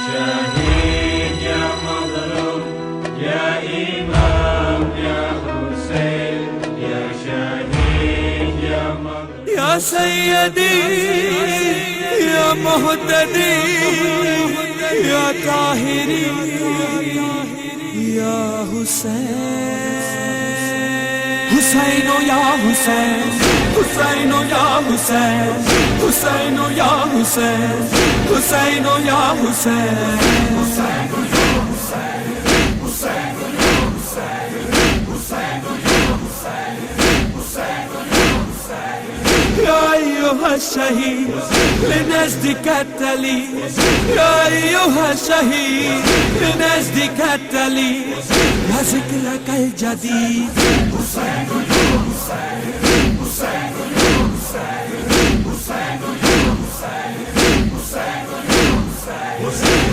شهيد يا مظلوم يا إمام يا حسين يا شهيد يا مظلوم يا سيدي يا مهتدي يا طاهري يا حسين حسين يا حسين حسين يا حسين حسين يا حسين حسين يا حسين يا أيها الشهيد لنجدك التلي يا أيها الشهيد لنجدك التلي يا ذكرك الجديد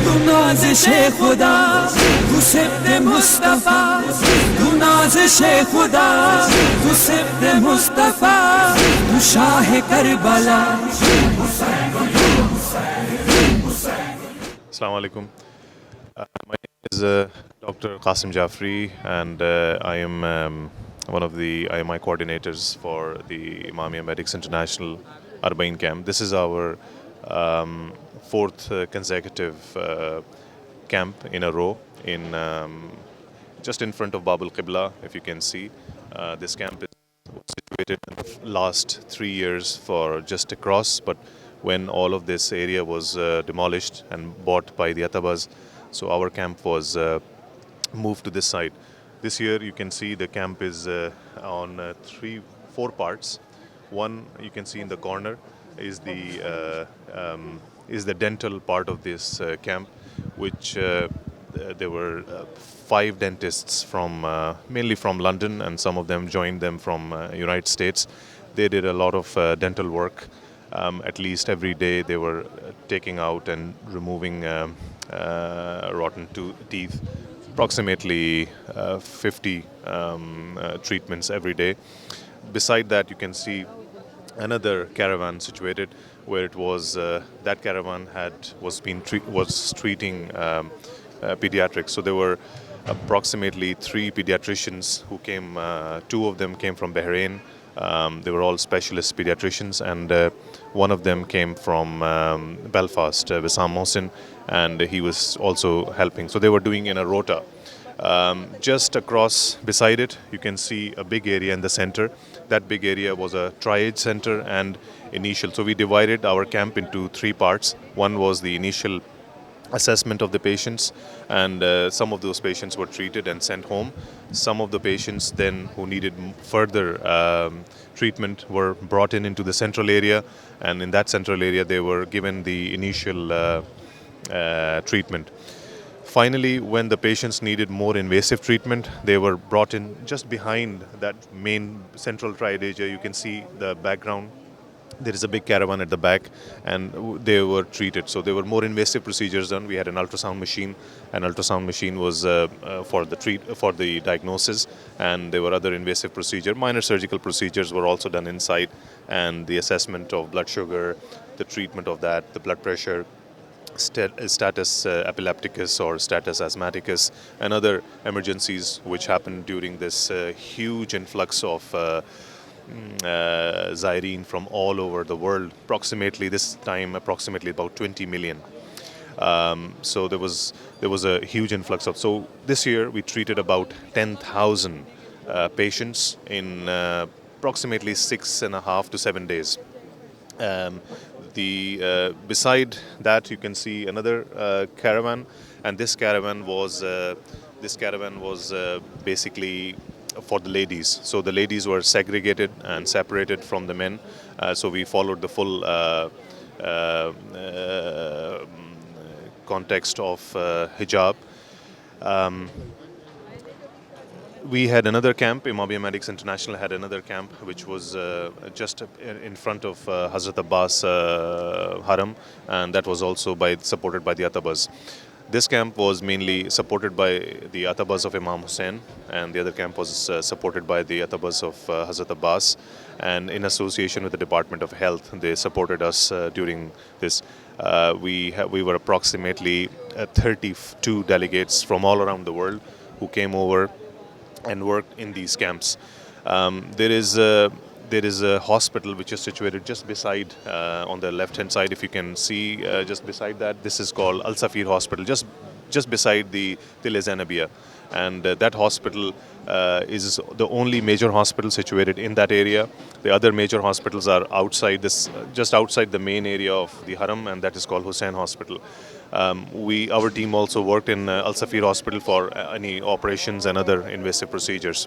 تو نازش خدا تو سبت مصطفیٰ تو نازش خدا تو سبت مصطفیٰ تو شاہ Karbala. Assalamu alaikum. My name is Dr. Qasim Jafri, and I am one of the IMI coordinators for the Imamia Medics International Arba'in camp. This is our fourth consecutive camp in a row in just in front of Bab al-Qibla. If you can see, this camp is situated in the last 3 years for just across, but when all of this area was demolished and bought by the Atabas, so our camp was moved to this side. This year you can see the camp is on 4 parts. One you can see in the corner is the dental part of this camp, which there were 5 dentists from mainly from London, and some of them joined them from United States. They did a lot of dental work. At least every day they were taking out and removing rotten teeth, approximately 50 treatments every day. Beside that you can see another caravan situated where it was that caravan was treating pediatrics. So there were approximately 3 pediatricians who came. 2 of them came from Bahrain. They were all specialist pediatricians, and one of them came from Belfast, Wissam Mohsin, and he was also helping. So they were doing in a rota. Just across beside it, you can see a big area in the center. That big area was a triage center and initial. So we divided our camp into 3 parts. One was the initial assessment of the patients, and some of those patients were treated and sent home. Some of the patients then who needed further treatment were brought into the central area, and in that central area they were given the initial treatment. Finally, when the patients needed more invasive treatment, they were brought in just behind that main central triage area. You can see the background. There is a big caravan at the back, and they were treated. So there were more invasive procedures done. We had an ultrasound machine. An ultrasound machine was for the diagnosis, and there were other invasive procedures. Minor surgical procedures were also done inside, and the assessment of blood sugar, the treatment of that, the blood pressure, status epilepticus or status asthmaticus, and other emergencies which happened during this huge influx of Zaireen from all over the world. Approximately about 20 million. So there was a huge influx of. So this year we treated about 10,000 patients in approximately 6.5 to 7 days. Beside that you can see another caravan, and this caravan was basically for the ladies. So the ladies were segregated and separated from the men. So we followed the full context of hijab. We had another camp. Imamia Medics International had another camp which was just in front of Hazrat Abbas Haram, and that was also supported by the Atabas. This camp was mainly supported by the Atabas of Imam Hussain, and the other camp was supported by the Atabas of Hazrat Abbas, and in association with the Department of Health, they supported us during this. We were approximately 32 delegates from all around the world who came over and worked in these camps. There is a hospital which is situated just beside, on the left hand side, if you can see, just beside that. This is called Al Safir Hospital, just beside the Til Zainabia. And that hospital is the only major hospital situated in that area. The other major hospitals are outside this, just outside the main area of the Haram, and that is called Hussein Hospital. Our team also worked in Al Safir Hospital for any operations and other invasive procedures.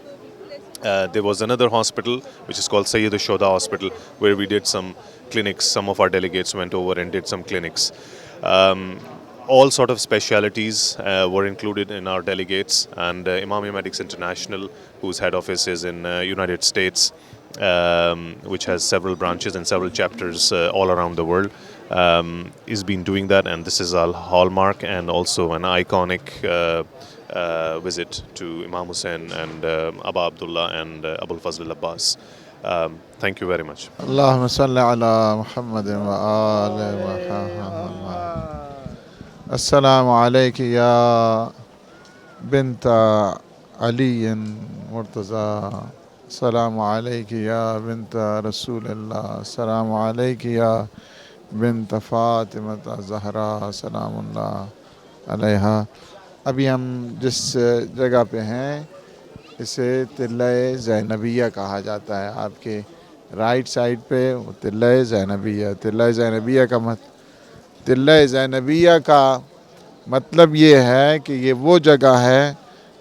There was another hospital which is called Sayyid al-Shoda Hospital, where we did some clinics. Some of our delegates went over and did some clinics. All sort of specialities were included in our delegates, and Imamia Medics International, whose head office is in United States, which has several branches and several chapters all around the world, is been doing that, and this is a hallmark and also an iconic visit to Imam Hussein and Aba Abdullah and Abul Fazl al-Abbas. Thank you very much. اللهم صل على محمد وآل محمد. السلام عليك يا بنت علي مرتضى. السلام عليك يا بنت رسول الله. السلام عليك يا بنت فاطمة زہرا سلام اللہ علیہا. ابھی ہم جس جگہ پہ ہیں اسے تلۂ زینبیہ کہا جاتا ہے. آپ کے رائٹ سائڈ پہ وہ تلۂ زینبیہ. تلۂ زینبیہ کا مطلب یہ ہے کہ یہ وہ جگہ ہے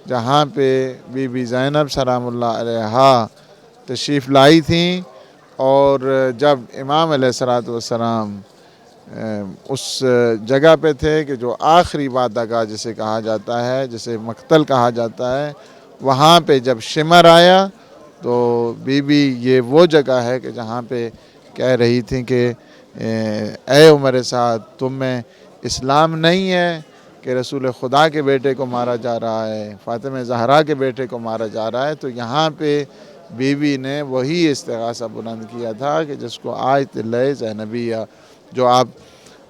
جہاں پہ بی بی زینب سلام اللہ علیہا تشریف لائی تھیں، اور جب امام علیہ الصلوۃ والسلام اس جگہ پہ تھے کہ جو آخری وعدہ گاہ جسے کہا جاتا ہے، جسے مقتل کہا جاتا ہے، وہاں پہ جب شمر آیا تو بی بی یہ وہ جگہ ہے کہ جہاں پہ کہہ رہی تھیں کہ اے عمر سعد، تم میں اسلام نہیں ہے کہ رسول خدا کے بیٹے کو مارا جا رہا ہے، فاطمہ زہرا کے بیٹے کو مارا جا رہا ہے. تو یہاں پہ بی بی نے وہی استغاثہ بلند کیا تھا کہ جس کو آج تلۂ زینبیہ، جو آپ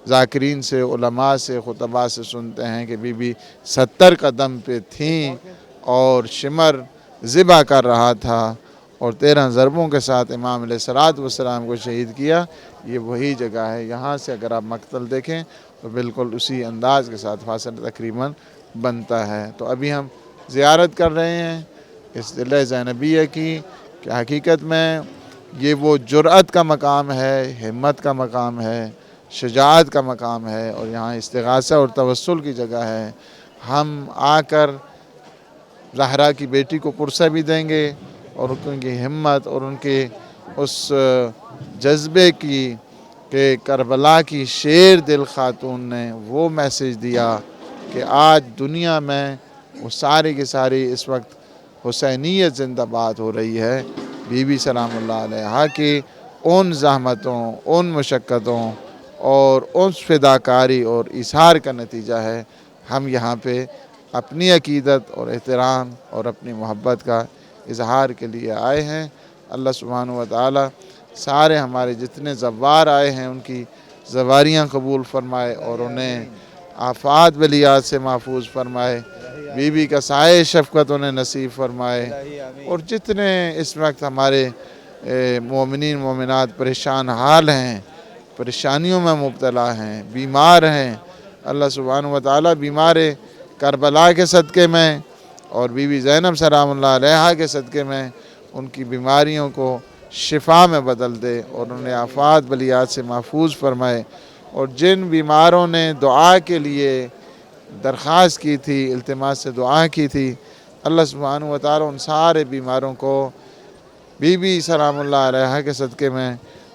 ذاکرین سے، علماء سے، خطباء سے سنتے ہیں کہ بی بی 70 قدم پہ تھیں اور شمر ذبح کر رہا تھا اور 13 ضربوں کے ساتھ امام علیہ الصلوۃ والسلام کو شہید کیا. یہ وہی جگہ ہے. یہاں سے اگر آپ مقتل دیکھیں تو بالکل اسی انداز کے ساتھ فاصلہ تقریباً بنتا ہے. تو ابھی ہم زیارت کر رہے ہیں اس تلۂ زینبیہ کی، کہ حقیقت میں یہ وہ جرأت کا مقام ہے، ہمت کا مقام ہے، شجاعت کا مقام ہے، اور یہاں استغاثہ اور توسل کی جگہ ہے. ہم آ کر زہرا کی بیٹی کو پرسہ بھی دیں گے، اور ان کی ہمت اور ان کے اس جذبے کی کہ کربلا کی شیر دل خاتون نے وہ میسیج دیا کہ آج دنیا میں وہ ساری کی ساری اس وقت حسینیت زندہ باد ہو رہی ہے. بی بی سلام اللہ علیہا کی ان زحمتوں، ان مشقتوں اور اس فداکاری اور اظہار کا نتیجہ ہے. ہم یہاں پہ اپنی عقیدت اور احترام اور اپنی محبت کا اظہار کے لیے آئے ہیں. اللہ سبحانہ و تعالی سارے ہمارے جتنے زوار آئے ہیں ان کی زواریاں قبول فرمائے اور انہیں آفات بلیات سے محفوظ فرمائے. بی بی کا سائے شفقت انہیں نصیب فرمائے. اور جتنے اس وقت ہمارے مومنین مومنات پریشان حال ہیں، پریشانیوں میں مبتلا ہیں، بیمار ہیں، اللہ سبحانہ و تعالی بیمار کربلا کے صدقے میں اور بی بی زینب سلام اللہ علیہا کے صدقے میں ان کی بیماریوں کو شفا میں بدل دے اور انہیں آفات بلیات سے محفوظ فرمائے. اور جن بیماروں نے دعا کے لیے درخواست کی تھی، التماس سے دعا کی تھی، اللہ سبحانہ و تعالی ان سارے بیماروں کو بی بی سلام اللہ علیہا کے صدقے میں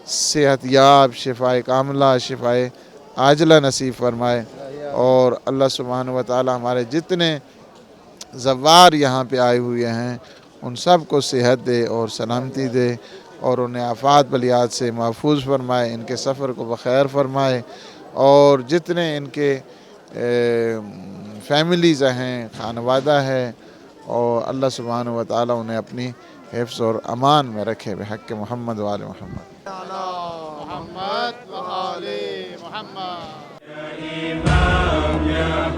صحت یاب، شفاء کاملہ، شفاء عاجلہ نصیب فرمائے. اور اللہ سبحانہ و تعالی ہمارے جتنے زوار یہاں پہ آئے ہوئے ہیں ان سب کو صحت دے اور سلامتی دے اور انہیں آفات بلیات سے محفوظ فرمائے، ان کے سفر کو بخیر فرمائے. اور جتنے ان کے فیملیز ہیں، خانوادہ ہے، اور اللہ سبحانہ و تعالی انہیں اپنی حفظ اور امان میں رکھے بحق محمد و آل محمد. يا إمام يا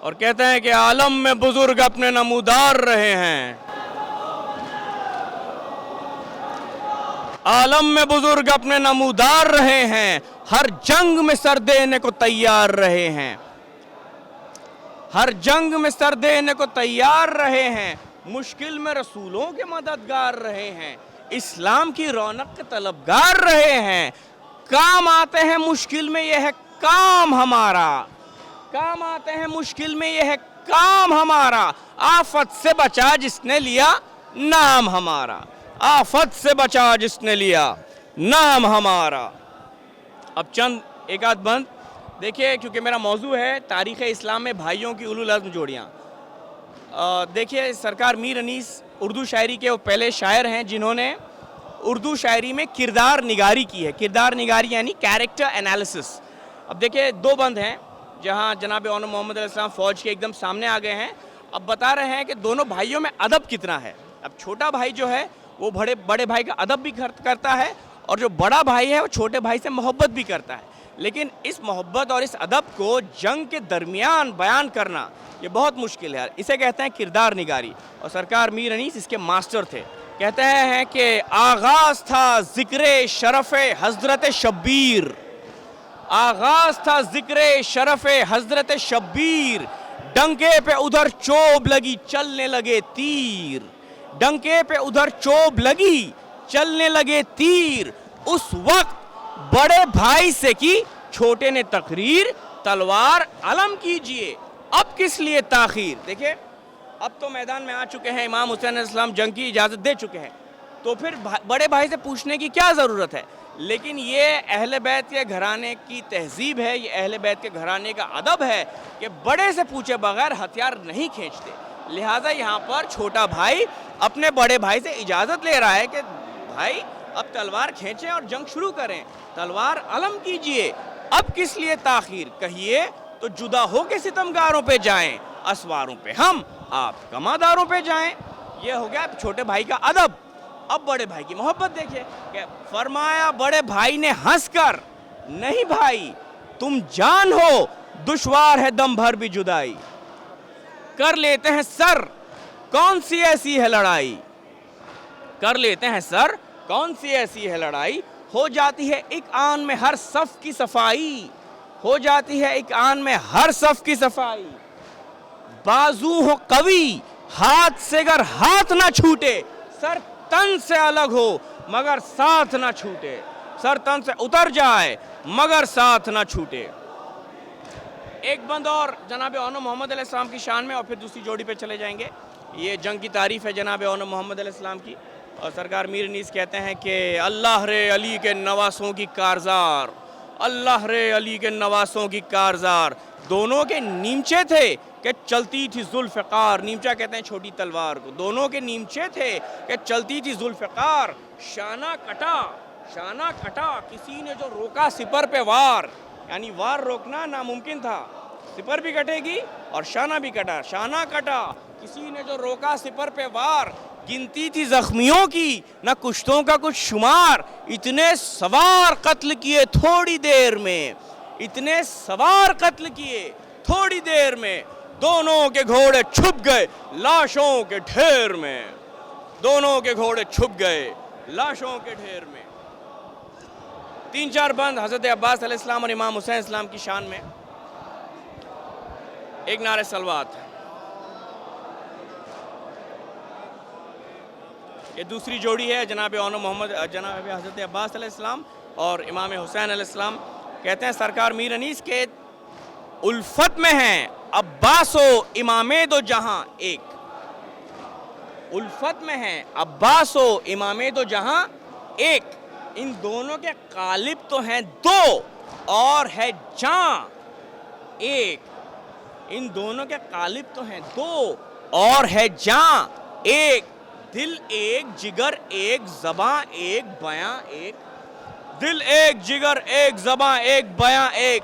اور کہتے ہیں کہ عالم میں بزرگ اپنے نمودار رہے ہیں، عالم میں بزرگ اپنے نمودار رہے ہیں، ہر جنگ میں سر دینے کو تیار رہے ہیں، ہر جنگ میں سر دینے کو تیار رہے ہیں، مشکل میں رسولوں کے مددگار رہے ہیں، اسلام کی رونق کے طلبگار رہے ہیں، کام آتے ہیں مشکل میں یہ ہے کام ہمارا، کام آتے ہیں مشکل میں یہ ہے کام ہمارا، آفت سے بچا جس نے لیا نام ہمارا، آفت سے بچا جس نے لیا نام ہمارا۔ اب چند ایک آدھ بند دیکھیے، کیونکہ میرا موضوع ہے تاریخ اسلام میں بھائیوں کی اولو العزم جوڑیاں۔ دیکھیے سرکار میر انیس اردو شاعری کے وہ پہلے شاعر ہیں جنہوں نے اردو شاعری میں کردار نگاری کی ہے، کردار نگاری یعنی کیریکٹر انالیسس۔ اب دیکھیے دو بند ہیں جہاں جناب اون محمد علیہ السلام فوج کے ایک دم سامنے آ گئے ہیں، اب بتا رہے ہیں کہ دونوں بھائیوں میں ادب کتنا ہے۔ اب چھوٹا بھائی جو ہے وہ بڑے بھائی کا ادب بھی کرتا ہے، اور جو بڑا بھائی ہے وہ چھوٹے بھائی سے محبت بھی کرتا ہے، لیکن اس محبت اور اس ادب کو جنگ کے درمیان بیان کرنا یہ بہت مشکل ہے، اسے کہتے ہیں کردار نگاری، اور سرکار میر انیس اس کے ماسٹر تھے۔ کہتے ہیں کہ آغاز تھا ذکر شرف حضرت شبیر، آغاز تھا ذکر شرف حضرت شبیر، ڈنکے پہ ادھر چوب لگی چلنے لگے تیر، ڈنکے پہ ادھر چوب لگی چلنے لگے تیر، اس وقت بڑے بھائی سے کی چھوٹے نے تقریر، تلوار علم کیجئے اب کس لیے تاخیر۔ دیکھیں اب تو میدان میں آ چکے ہیں، امام حسین علیہ السلام جنگ کی اجازت دے چکے ہیں، تو پھر بڑے بھائی سے پوچھنے کی کیا ضرورت ہے؟ لیکن یہ اہل بیت کے گھرانے کی تہذیب ہے، یہ اہل بیت کے گھرانے کا ادب ہے کہ بڑے سے پوچھے بغیر ہتھیار نہیں کھینچتے، لہٰذا یہاں پر چھوٹا بھائی اپنے بڑے بھائی سے اجازت لے رہا ہے کہ بھائی اب تلوار کھینچیں اور جنگ شروع کریں، تلوار علم کیجئے اب کس لیے تاخیر، کہیے تو جدا ہو کے ستمگاروں پہ جائیں، اسواروں پہ ہم آپ کماداروں پہ جائیں۔ یہ ہو گیا چھوٹے بھائی کا ادب۔ اب بڑے بھائی کی محبت دیکھیں کہ فرمایا بڑے بھائی نے ہنس کر، نہیں بھائی تم جان ہو دشوار ہے دم بھر بھی جدائی، کر لیتے ہیں سر کون سی ایسی ہے لڑائی، کر لیتے ہیں سر کون سی ایسی ہے لڑائی، ہو جاتی ہے ایک آن میں ہر صف کی صفائی، ہو جاتی ہے ایک آن میں ہر صف کی صفائی، بازو ہو قوی ہاتھ سے گر ہاتھ نہ چھوٹے، سر تن سے الگ ہو مگر ساتھ نہ چھوٹے، سر تن سے اتر جائے مگر ساتھ نہ چھوٹے۔ ایک بند اور جناب اون محمد علیہ السلام کی شان میں، اور پھر دوسری جوڑی پہ چلے جائیں گے۔ یہ جنگ کی تعریف ہے جناب اون محمد علیہ السلام کی، اور سرکار میر انیس کہتے ہیں کہ اللہ رے علی کے نواسوں کی کارزار، اللہ رے علی کے نواسوں کی کارزار، دونوں کے نیمچے تھے کہ چلتی تھی ذوالفقار، نیمچا کہتے ہیں چھوٹی تلوار کو، دونوں کے نیمچے تھے کہ چلتی تھی ذوالفقار، شانہ کٹا شانہ کٹا کسی نے جو روکا سپر پہ وار، یعنی وار روکنا ناممکن تھا، سپر بھی کٹے گی اور شانہ بھی کٹا، شانہ کٹا کسی نے جو روکا سپر پہ وار، گنتی تھی زخمیوں کی نہ کشتوں کا کچھ شمار، اتنے سوار قتل کیے تھوڑی دیر میں، اتنے سوار قتل کیے تھوڑی دیر میں، دونوں کے گھوڑے چھپ گئے لاشوں کے ڈھیر میں، دونوں کے گھوڑے چھپ گئے لاشوں کے ڈھیر میں۔ تین چار بند حضرت عباس علیہ السلام اور امام حسین السلام کی شان میں۔ ایک نعرہ صلوات، یہ دوسری جوڑی ہے جناب اون محمد جناب حضرت عباس علیہ السلام اور امام حسین علیہ السلام۔ کہتے ہیں سرکار میر انیس کے الفت میں ہیں عباس و امام دو جہاں ایک، الفت میں ہیں عباس و امام دو جہاں ایک، ان دونوں کے قالب تو ہیں دو اور ہے جاں ایک، ان دونوں کے قالب تو ہیں دو اور ہے جاں ایک، دل ایک جگر ایک زباں ایک بیاں ایک، دل ایک جگر ایک زباں ایک بیاں ایک،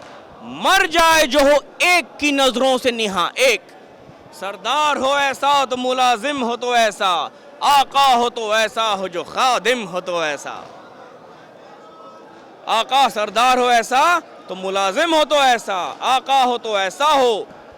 مر جائے جو ہو ایک کی نظروں سے نہاں ایک، سردار ہو ایسا تو ملازم ہو تو ایسا، آقا ہو تو ایسا ہو جو خادم ہو تو ایسا، آقا سردار ہو ایسا تو ملازم ہو تو ایسا، آقا ہو تو ایسا ہو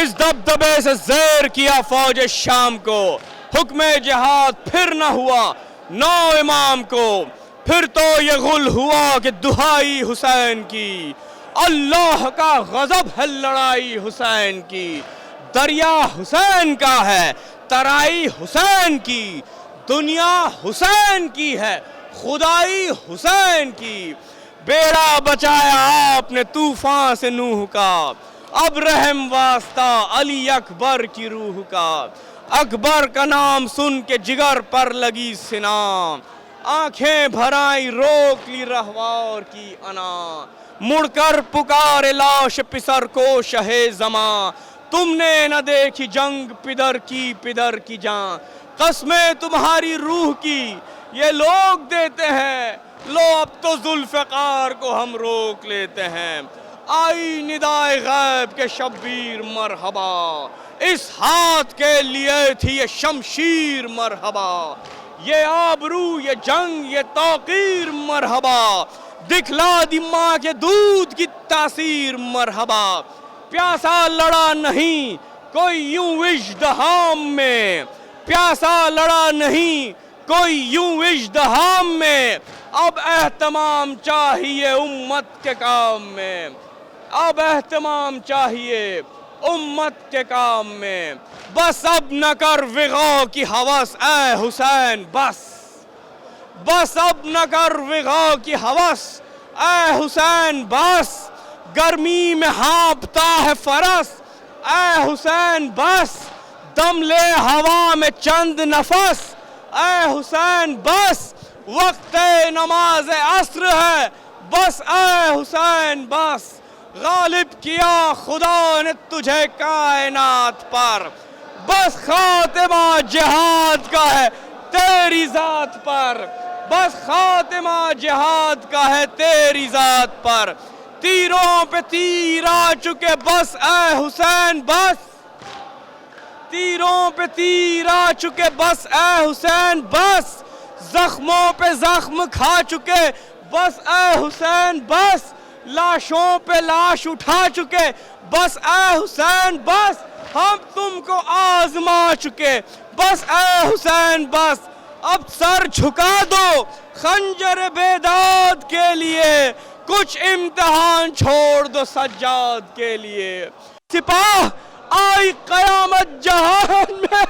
اس دبدبے سے زیر کیا فوج شام کو، حکم جہاد پھر نہ ہوا نو امام کو، پھر تو یہ غل ہوا کہ دہائی حسین کی، اللہ کا غضب ہے لڑائی حسین کی، دریا حسین کا ہے ترائی حسین کی، دنیا حسین کی ہے خدائی حسین کی، بیڑا بچایا آپ نے طوفان سے نوح کا، اب رحم واسطہ علی اکبر کی روح کا، اکبر کا نام سن کے جگر پر لگی سنام، آنکھیں بھرائی روک لی رہوار کی انا، مڑ کر پکارے لاش پسر کو شہ زماں، تم نے نہ دیکھی جنگ پدر کی جان، قسمیں تمہاری روح کی یہ لوگ دیتے ہیں، لو اب تو ذوالفقار کو ہم روک لیتے ہیں، آئی ندائے غیب کے شبیر مرحبا، اس ہاتھ کے لیے تھی یہ شمشیر مرحبا، یہ آبرو یہ جنگ یہ توقیر مرحبا، دکھلا دی ماں کے دودھ کی تاثیر مرحبا، پیاسا لڑا نہیں کوئی یوں اژدہام میں، پیاسا لڑا نہیں کوئی یوں اژدہام میں، اب اہتمام چاہیے امت کے کام میں، اب اہتمام چاہیے امت کے کام میں، بس اب نہ کر وغا کی ہوس اے حسین بس، بس اب نہ کر وغا کی ہوس اے حسین بس، گرمی میں ہانپتا ہے فرس اے حسین بس، دم لے ہوا میں چند نفس اے حسین بس، وقت نماز عصر ہے بس اے حسین بس، غالب کیا خدا نے تجھے کائنات پر، بس خاتمہ جہاد کا ہے تیری ذات پر، بس خاتمہ جہاد کا ہے تیری ذات پر، تیروں پہ تیر آ چکے بس اے حسین بس، تیروں پہ تیر آ چکے بس اے حسین بس، زخموں پہ زخم کھا چکے بس اے حسین بس، لاشوں پہ لاش اٹھا چکے بس اے حسین بس، ہم تم کو آزما چکے بس اے حسین بس، اب سر جھکا دو خنجر بیداد کے لیے، کچھ امتحان چھوڑ دو سجاد کے لیے، سپاہ آئی قیامت جہان میں،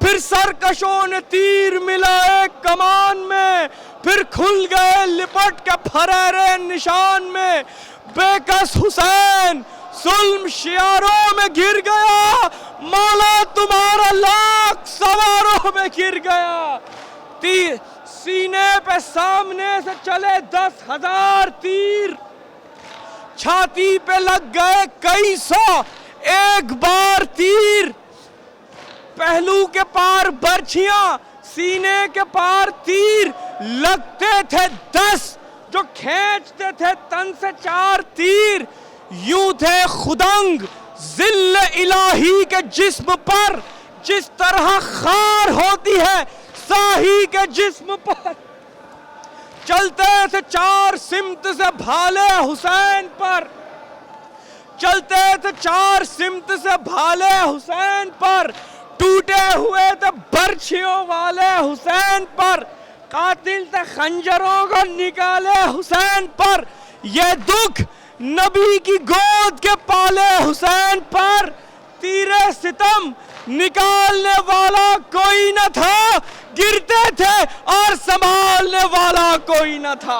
پھر سرکشوں نے تیر ملائے کمان میں، پھر کھل گئے لپٹ کے پھریرے نشان میں، بے کس حسین ظلم شیاروں میں گر گیا، مولا تمہارا لاکھ سواروں میں گر گیا، سینے پہ سامنے سے چلے 10,000 تیر، چھاتی پہ لگ گئے کئی سو ایک بار تیر، پہلو کے پار برچھیاں سینے کے پار تیر، لگتے تھے 10 جو کھینچتے تھے تن سے 4 تیر، یوں تھے خدنگ ذل الہی کے جسم پر، جس طرح خار ہوتی ہے ساہی کے جسم پر، چلتے تھے 4 سمت سے بھالے حسین پر، چلتے تھے 4 سمت سے بھالے حسین پر، ٹوٹے ہوئے تھے برچھیوں والے حسین پر، قاتل تھے خنجروں کو نکالے حسین پر، یہ دکھ نبی کی گود کے پالے حسین پر، تیرے ستم نکالنے والا کوئی نہ تھا، گرتے تھے اور سنبھالنے والا کوئی نہ تھا،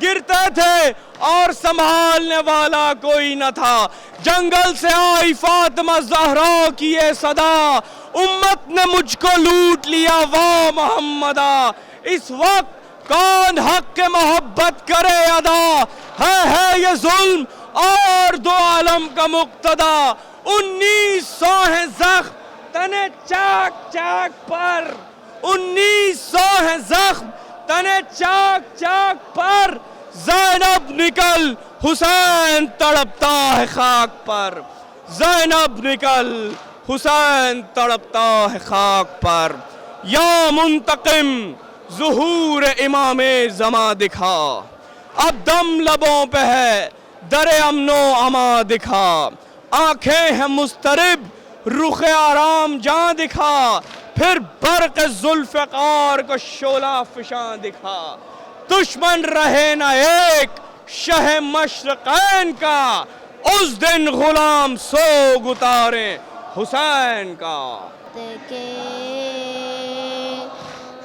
گرتے تھے اور سنبھالنے والا کوئی نہ تھا، جنگل سے آئی فاطمہ زہرا کی یہ صدا، امت نے مجھ کو لوٹ لیا وا محمدہ، اس وقت کون حق کے محبت کرے ادا، ہے یہ ظلم اور دو عالم کا مقتدا، 1900 ہیں زخم تنے چاک چاک پر، 1900 ہیں زخم تنے چاک چاک پر، زینب نکل حسین تڑپتا ہے خاک پر، زینب نکل حسین تڑپتا ہے خاک پر، یا منتقم ظہور امام زماں دکھا، اب دم لبوں پہ ہے در امن و اما دکھا، آنکھیں ہیں مضطرب رخ آرام جاں دکھا پھر برق ذوالفقار کو شعلہ فشاں دکھا دشمن رہے نہ ایک شہ مشرقین کا اس دن غلام سوگ اتارے حسین کا کہ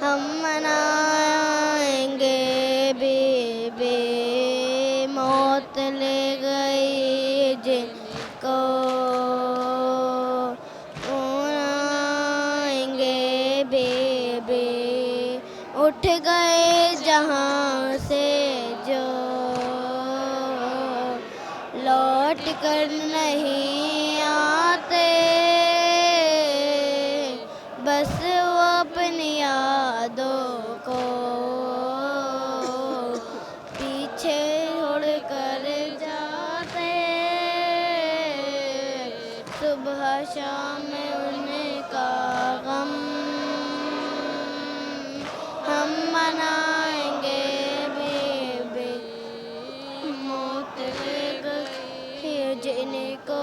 ہم منائیں گے بی بی موت لے گئی جن کو منائیں گے بی بی اٹھ گئے جہاں سے جو لوٹ کر نہیں آتے بس وہ اپنی یادوں کو پیچھے چھوڑ کر جاتے صبح شام ان کا غم ہم منائیں گے بی بی موت لے گئی جن کو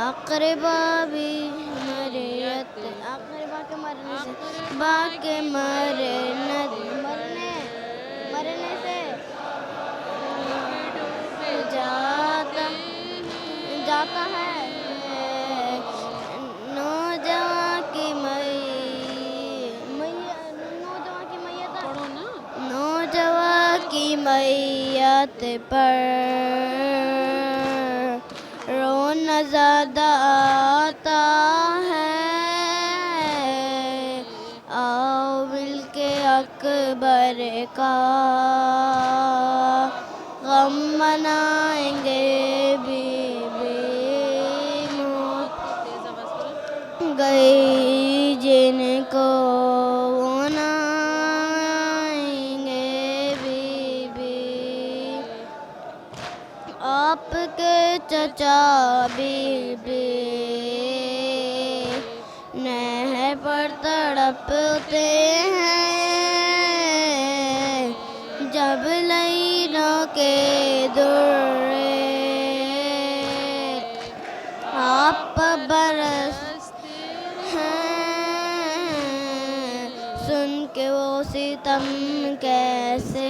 اقربا بھی مریت اقربا کے مرنے سے باقی مرنے سے جاتا ہے نوجوان کی نوجوان کی میت پر رونا زیادہ آتا ہے آؤ مل کے اکبر کا غم منائیں گے بی بی موت گئی جن کو منائیں گے بی بی آپ کے چچا بی بی نہر پر تڑپتے ہیں جب لئیوں کے درے آپ برستے ہیں سن کے وہ ستم کیسے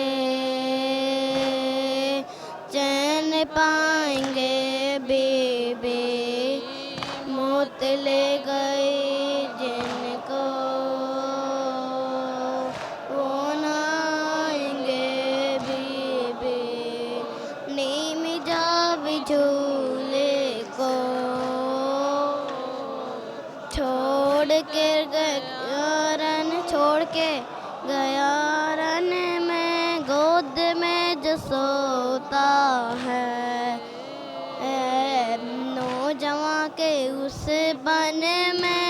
چین پائیں گے بی بی موت لے گئی جن کو منائیں گے بی بی نیم جاب جھولے کو چھوڑ کے گیا رن میں گود میں جو سوتا ہے نوجوان کے اس بن میں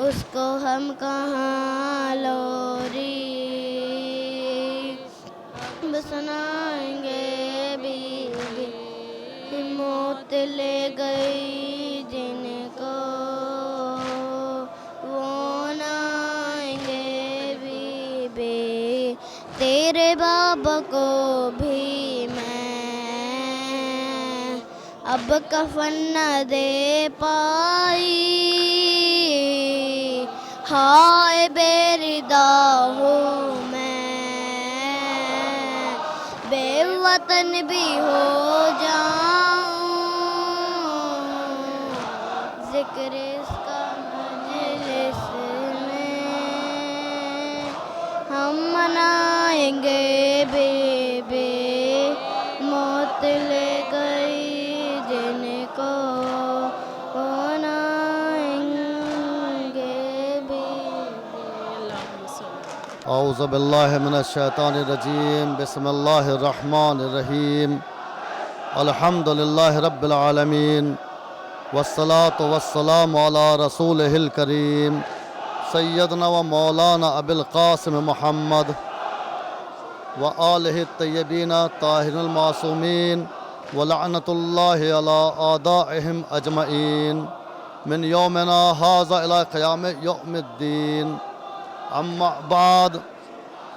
اس کو ہم کہاں لوری سنائیں گے بی بی موت لے گئی جن کو وہ نائیں گے بی بی تیرے بابا کو بھی میں اب کفن نہ دے پائی ہائے بے ردا ہوں میں بے وطن بھی ہو جاؤں ذکر اس کا مجلس میں ہم منائیں گے بی بی موت لے گئی جن کو منائیں گے بی اعوذ باللہ من الشیطان الرجیم بسم اللہ الرحمن الرحیم الحمد للہ رب العالمین والصلاة والسلام علی رسولہ الکریم سیدنا و مولانا ابی القاسم محمد وآلہ الطیبین طاہرین المعصومین ولعنت اللہ علی اعدائہم اجمعین من یومنا ھذا الی قیام یوم الدین اما بعد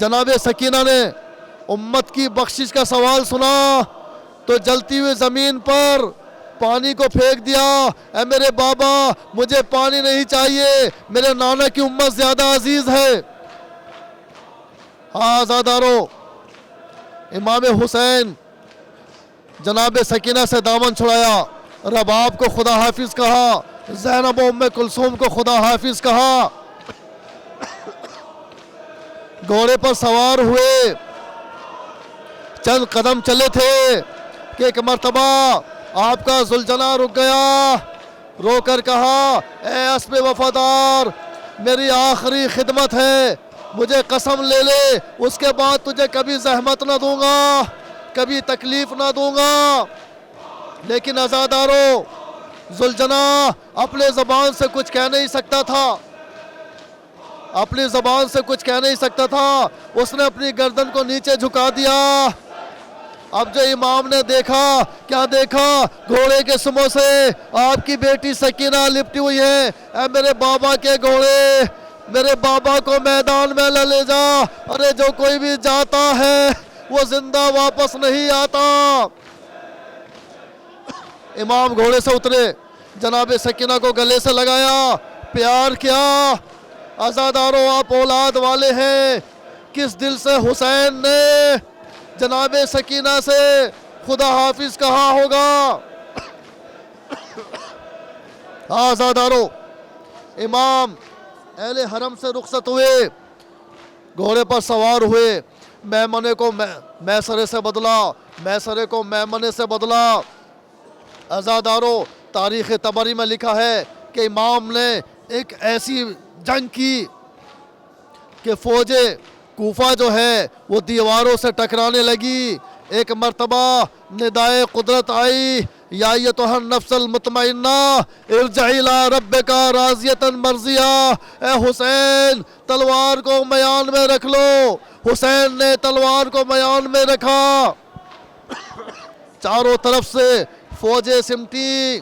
جناب سکینہ نے امت کی بخشش کا سوال سنا تو جلتی ہوئی زمین پر پانی کو پھینک دیا. اے میرے بابا مجھے پانی نہیں چاہیے, میرے نانا کی امت زیادہ عزیز ہے. ہاں عزادارو, امام حسین جناب سکینہ سے دامن چھڑایا, رباب کو خدا حافظ کہا, زینب و ام کلثوم کو خدا حافظ کہا. گھوڑے پر سوار ہوئے, چند قدم چلے تھے کہ ایک مرتبہ آپ کا ذوالجناح رک گیا, رو کر کہا اے اسب وفادار میری آخری خدمت ہے, مجھے قسم لے لے اس کے بعد تجھے کبھی زحمت نہ دوں گا, کبھی تکلیف نہ دوں گا. لیکن عزادارو, ذوالجناح اپنے زبان سے کچھ کہہ نہیں سکتا تھا, اپنی زبان سے کچھ کہہ نہیں سکتا تھا. اس نے اپنی گردن کو نیچے جھکا دیا. اب جو امام نے دیکھا, کیا دیکھا, گھوڑے کے سموں سے آپ کی بیٹی سکینہ لپٹی ہوئی ہے. اے میرے بابا کے گھوڑے, میرے بابا کو میدان میں نہ لے جا, ارے جو کوئی بھی جاتا ہے وہ زندہ واپس نہیں آتا. امام گھوڑے سے اترے, جناب سکینہ کو گلے سے لگایا, پیار کیا. عزادارو آپ اولاد والے ہیں, کس دل سے حسین نے جناب سکینہ سے خدا حافظ کہا ہوگا. عزادارو, امام اہل حرم سے رخصت ہوئے, گھوڑے پر سوار ہوئے, میمنے کو میسرے سے بدلا, میسرے کو میمنے سے بدلا. عزادارو, تاریخ طبری میں لکھا ہے کہ امام نے ایک ایسی جنگ کی کہ فوجیں کوفہ جو ہے وہ دیواروں سے ٹکرانے لگی. ایک مرتبہ ندائے قدرت آئی, یا ایتھا النفس المطمئنہ ارجعی الی ربک راضیۃ مرضیہ. اے حسین تلوار کو میان میں رکھ لو. حسین نے تلوار کو میان میں رکھا. چاروں طرف سے فوجیں سمٹی,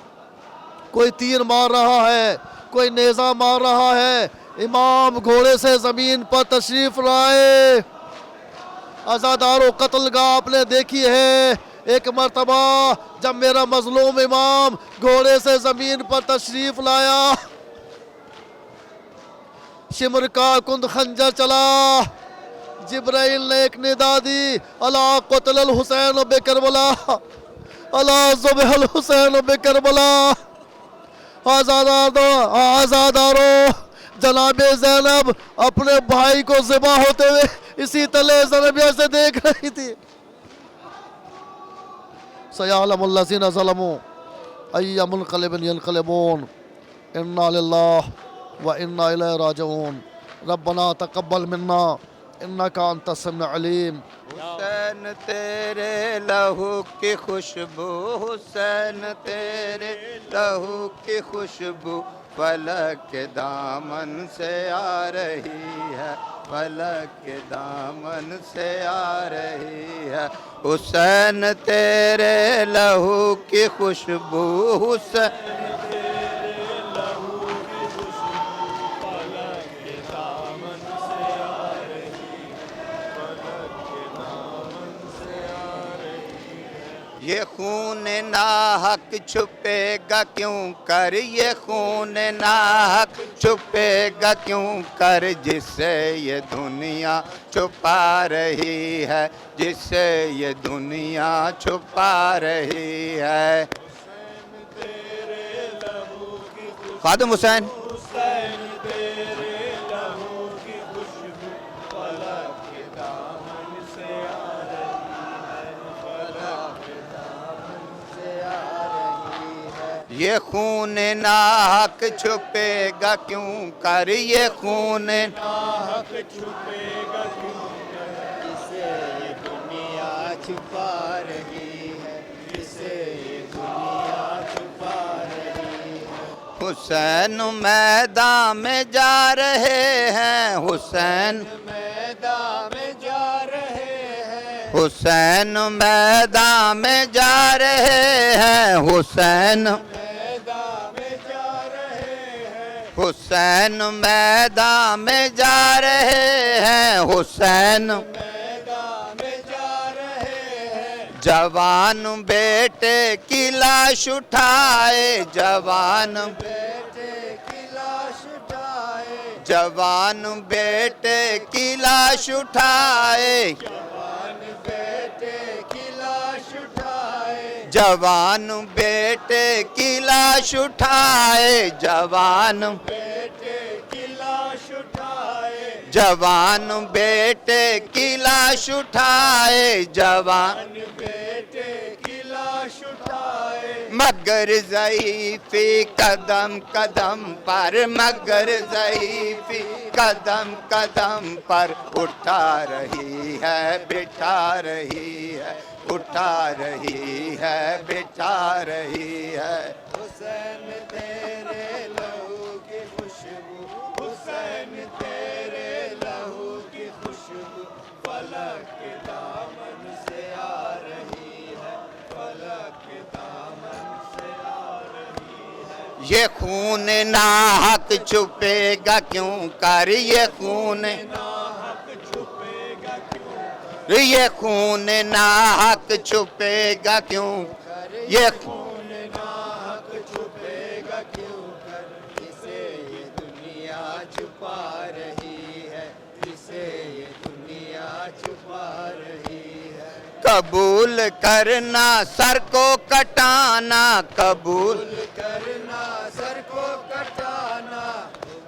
کوئی تیر مار رہا ہے, کوئی نیزہ مار رہا ہے. امام گھوڑے سے زمین پر تشریف لائے. عزادارو, قتل گاہ آپ نے دیکھی ہے. ایک مرتبہ جب میرا مظلوم امام گھوڑے سے زمین پر تشریف لایا, شمر کا کند خنجر چلا. جبرائیل نے ایک ندا دی, الا قتل الحسین بکربلا, الا ذبح الحسین بکربلا. عزادارو, جناب زینب اپنے بھائی کو ذبح ہوتے ہوئے اسی تلے زنبیہ سے دیکھ رہی تھی. سیعلم الذین ظلموا ای منقلب ینقلبون, انا للہ و انا الیہ راجعون. ربنا تقبل منا انک انت السمیع العلیم. حسین تیرے لہو کی خوشبو, حسین تیرے لہو کی خوشبو فلک کے دامن سے آ رہی ہے, فلک کے دامن سے آ رہی ہے. حسین تیرے لہو کی خوشبو, حسین یہ خون ناحق چھپے گا کیوں کر, یہ خون ناحق چھپے گا کیوں کر, جس سے یہ دنیا چھپا رہی ہے, جس سے یہ دنیا چھپا رہی ہے. خادم حسین. یہ خون ناحق چھپے گا کیوں کر, یہ خون ناحق چھپے گا کیوں کر, جسے دنیا چھپا رہی ہے, جسے دنیا چھپا رہی ہے. حسین میدان میں جا رہے ہیں, حسین میدان میں جا رہے ہیں, حسین میدان میں جا رہے ہیں, حسین حسین میدان میں جا رہے ہیں، حسین جوان بیٹے کی لاش اٹھائے، جوان جوان بیٹے کی لاش اٹھائے، جوان بیٹے کی لاش اٹھائے، جوان جوان بیٹے کی لاش اٹھائے، جوان مگر ضعیفی قدم قدم پر، مگر ضعیفی قدم قدم پر اٹھا رہی ہے، بٹھا رہی ہے، اٹھا رہی ہے، بٹھا رہی ہے۔ حسین تیرے لہو کی خوشبو، حسین تیرے لہو کی خوشبو فلک کے دامن سے آ رہی ہے، فلک کے دامن سے آ رہی ہے۔ یہ خون ناحق چھپے گا کیوں کر، یہ خون یہ خون ناحق چھپے گا کیوں، یہ خون ناحق چھپے گا کیوں کر، اسے یہ دنیا چھپا رہی ہے، اسے یہ دنیا چھپا رہی ہے۔ قبول کرنا سر کو کٹانا، قبول کرنا سر کو کٹانا،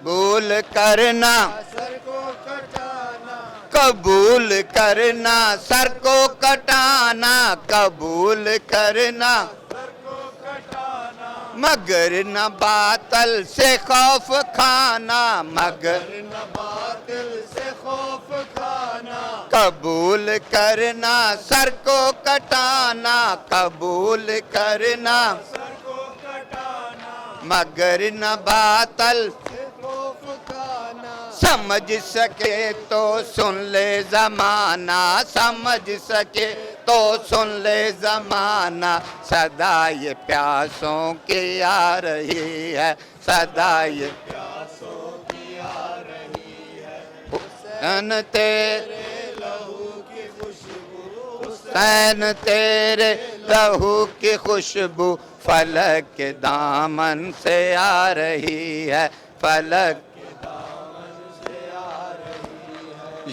قبول کرنا سر کو کٹانا، قبول کرنا سر کو کٹانا، قبول کرنا سر کو کٹانا، مگر نہ باطل سے خوف کھانا، مگر نہ باطل سے خوف کھانا، قبول کرنا سر کو کٹانا، قبول کرنا سر کو کٹانا، مگر نہ باطل سے خوف کھانا۔ سمجھ سکے تو سن لے زمانہ، سمجھ سکے تو سن لے زمانہ، صدا یہ پیاسوں کی آ رہی ہے، صدا یہ پیاسوں کی آ رہی ہے۔ حسین تیرے لہو کی خوشبو، حسین تیرے لہو کی خوشبو فلک کے دامن سے آ رہی ہے، فلک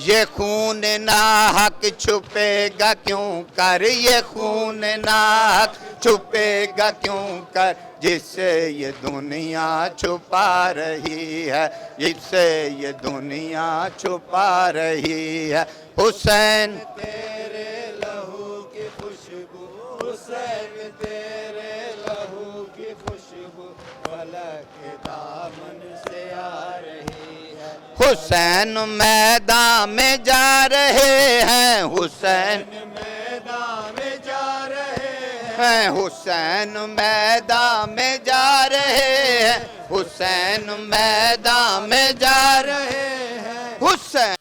یہ خون ناحق چھپے گا کیوں کر، یہ خون ناحق چھپے گا کیوں کر، جس سے یہ دنیا چھپا رہی ہے، جس سے یہ دنیا چھپا رہی ہے۔ حسین تیرے لہو کی خوشبو، حسین تیرے لہو کی خوشبو فلک کے دامن سے آ رہی ہے۔ حسین میدان میں جا رہے ہیں، حسین میدان میں جا رہے ہیں، حسین میدان میں جا رہے ہیں، حسین میدان میں جا رہے ہیں، حسین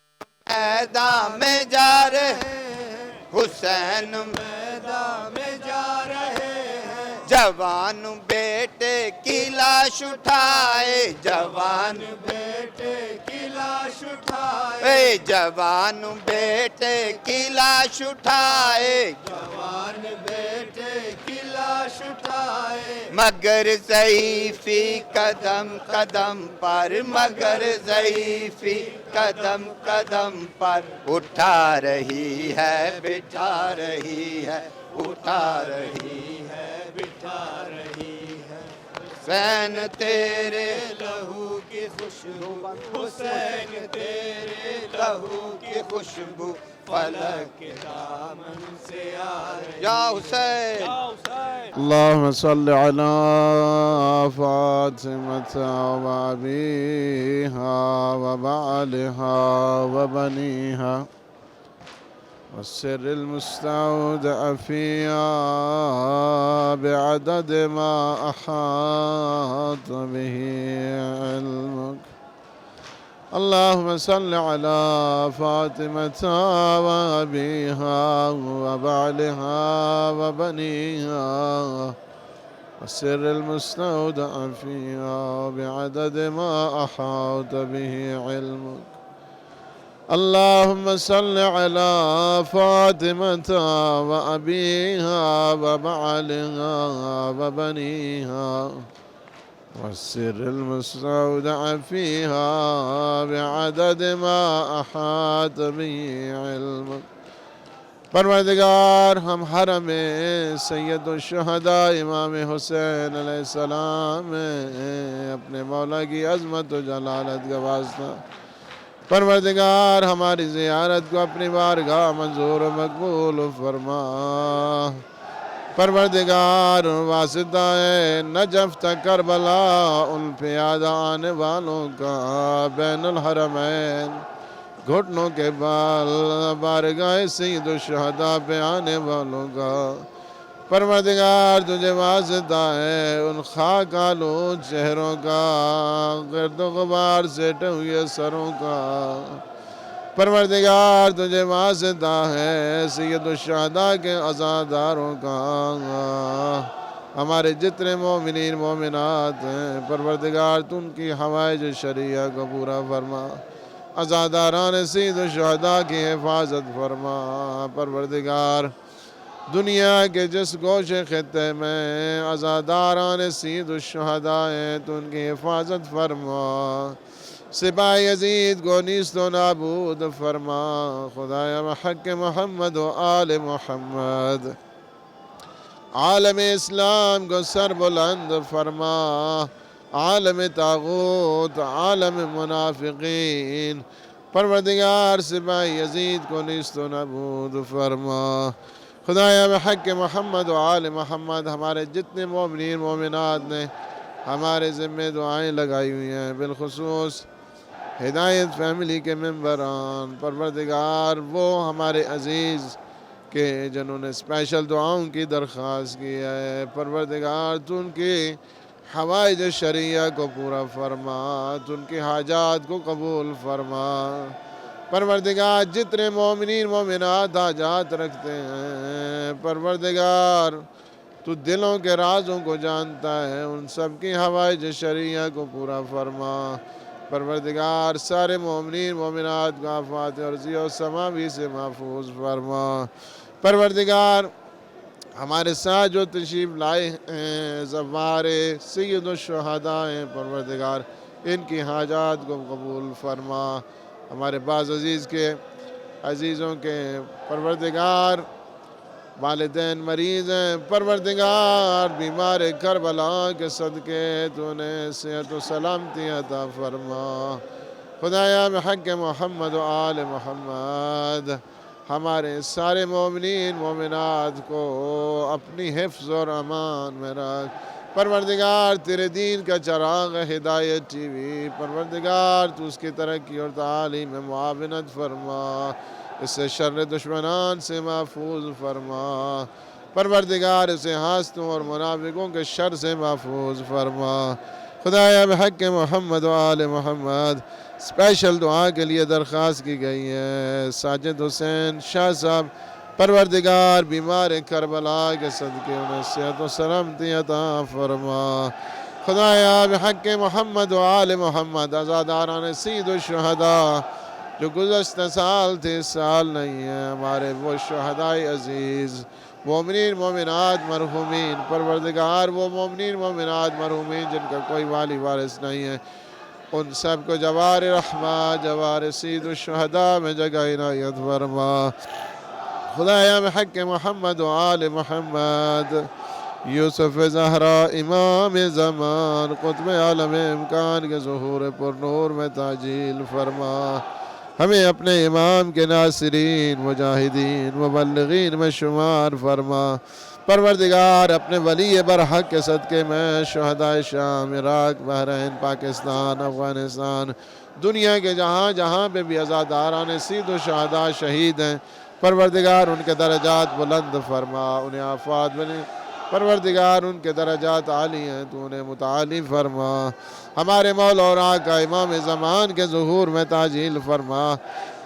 میدان میں جا رہے ہیں، حسین میدان میں جا رہے ہیں۔ جوان بیٹے کی لاش اٹھائے، جوان بیٹے کی لاش اٹھائے، جوان بیٹے کی لاش اٹھائے، جوان بیٹے کی لاش اٹھائے، مگر ضعیفی قدم قدم پر، مگر ضعیفی قدم قدم پر اٹھا رہی ہے، بٹھا رہی ہے، اٹھا رہی ہے، بٹھا رہی ہے۔ حسین تیرے لہو کی خوشبو، حسین تیرے لہو کی خوشبو فلک کے دامن سے آ رہی ہے۔ یا حسین اللهم صل على فاطمة وأبيها وبعلها وبنيها والسر المستودع فيها بعدد ما أحاط به علمك اللهم صل على فاطمة وأبيها وبعلها وبنيها والسر المستودع فيها بعدد ما أحاط به علمك. اللهم صل على فاطمة وأبيها وبعلها وبنيها والسر المستودع فيها بعدد ما أحاط به علمك. پروردگار ہم حرم سید الشہداء امام حسین علیہ السلام میں اپنے مولا کی عظمت و جلالت کا واسطہ پروردگار ہماری زیارت کو اپنی بارگاہ منظور و مقبول فرما. پروردگار واسطہ نجف تک کربلا ان پیادہ آنے والوں کا بین الحرمین گھٹنوں کے بال بارگاہ سید الشہداء پہ آنے والوں کا پروردگار تجھے واسطہ ہے ان خاک آلود چہروں کا گرد و غبار سے ڈھے ہوئے سروں کا پروردگار تجھے واسطہ ہے سید الشہداء کے عزاداروں کا ہمارے جتنے مومنین مومنات ہیں پروردگار تو ان کی حوائج شریعہ کو پورا فرما. عزاداران سید الشہداء کی حفاظت فرما. پروردگار دنیا کے جس گوشے خطے میں عزاداران سید الشہداء ہیں تو ان کی حفاظت فرما. سپاہ یزید کو نیست و نابود فرما. خدایا بحق محمد و آل محمد عالم اسلام کو سر بلند فرما. عالم طاغوت عالم منافقین پروردگار سپاہ یزید کو نیست و نابود فرما. خدایا بحق محمد و آل محمد ہمارے جتنے مومنین مومنات نے ہمارے ذمہ دعائیں لگائی ہوئی ہیں بالخصوص ہدایت فیملی کے ممبران پروردگار وہ ہمارے عزیز کے جنہوں نے اسپیشل دعاؤں کی درخواست کی ہے پروردگار تو ان کی حوائج شریعہ کو پورا فرما. تو ان کی حاجات کو قبول فرما. پروردگار جتنے مومنین مومنات حاجات رکھتے ہیں پروردگار تو دلوں کے رازوں کو جانتا ہے ان سب کی حوائج شریعہ کو پورا فرما. پروردگار سارے مومنین مومنات کو آفات عرضی و سماوی سے محفوظ فرما. پروردگار ہمارے ساتھ جو تشریف لائے ہیں زوار سید الشہداء ہیں پروردگار ان کی حاجات کو قبول فرما. ہمارے بعض عزیزوں کے پروردگار والدین مریض ہیں پروردگار بیمار کربلا کے صدقے تو انہیں صحت و سلامتی عطا فرما. خدایا بحق محمد و آل محمد ہمارے سارے مومنین مومنات کو اپنی حفظ اور امان میں رکھ. پروردگار تیرے دین کا چراغ ہدایت ٹی وی پروردگار تو اس کی ترقی اور تعلیم میں معاونت فرما. اس سے شر دشمنان سے محفوظ فرما. پروردگار اسے حاسدوں اور منافقوں کے شر سے محفوظ فرما. خدایا بحق محمد و آل محمد اسپیشل دعا کے لیے درخواست کی گئی ہے ساجد حسین شاہ صاحب پروردگار بیمار کربلا کے صدقے انہیں صحت و سلامتی عطا فرما. خدایا بحق محمد و آل محمد عزاداران سید الشہداء جو گزشتہ سال تھے اس سال نہیں ہیں ہمارے وہ شہداء عزیز مومنین مومنات مرحومین پروردگار وہ مومنین مومنات مرحومین جن کا کوئی والی وارث نہیں ہے ان سب کو جوار رحمہ جوار سید الشہداء میں جگہ عنایت فرما. خدایا بحق محمد و آل محمد یوسف زہرا امام زمان قطب عالم امکان کے ظہور پر نور میں تعجیل فرما. ہمیں اپنے امام کے ناصرین مجاہدین مبلغین میں شمار فرما. پروردگار اپنے ولی برحق کے صدقے میں شہداء شام عراق بحرین پاکستان افغانستان دنیا کے جہاں جہاں پہ بھی عزاداران سید و شہداء شہید ہیں پروردگار ان کے درجات بلند فرما. انہیں آفات بنے پروردگار ان کے درجات عالی ہیں تو انہیں متعالی فرما. ہمارے مولا اور آقا امام زمان کے ظہور میں تعجیل فرما.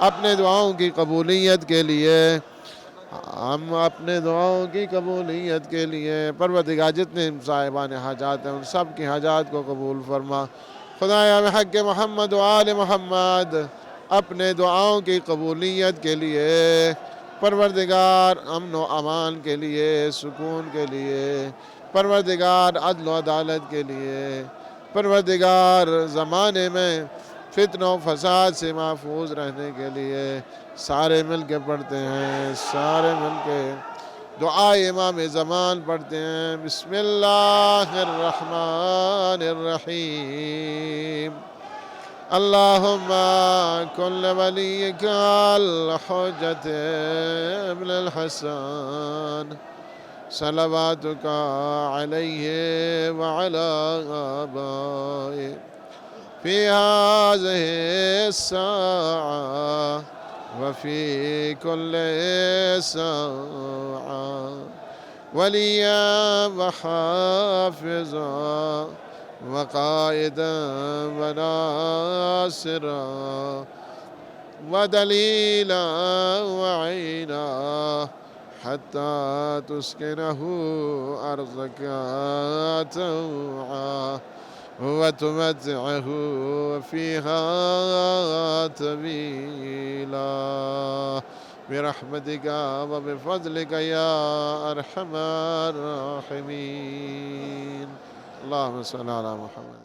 اپنے دعاؤں کی قبولیت کے لیے ہم اپنے دعاؤں کی قبولیت کے لیے پروردگار جتنے صاحبان حاجات ہیں ان سب کی حاجات کو قبول فرما. خدایا بحق محمد و آل محمد اپنے دعاؤں کی قبولیت کے لیے پروردگار امن و امان کے لیے سکون کے لیے پروردگار عدل و عدالت کے لیے پروردگار زمانے میں فتنہ و فساد سے محفوظ رہنے کے لیے سارے مل کے پڑھتے ہیں. سارے مل کے دعائے امام زمان پڑھتے ہیں. بسم اللہ الرحمن الرحیم. اللہم کل ولیک الحجت ابن الحسن صلواتک علیہ وعلی آبائہ فی هذه الساعة وفي كل ساعة وليا وحافظا وقائدا وناصرا ودليلا وعينا حتى تسكنه أرضك طوعا وتمتعه فيها طويلا برحمتك وبفضلك يا أرحم الراحمين. اللهم صل على محمد.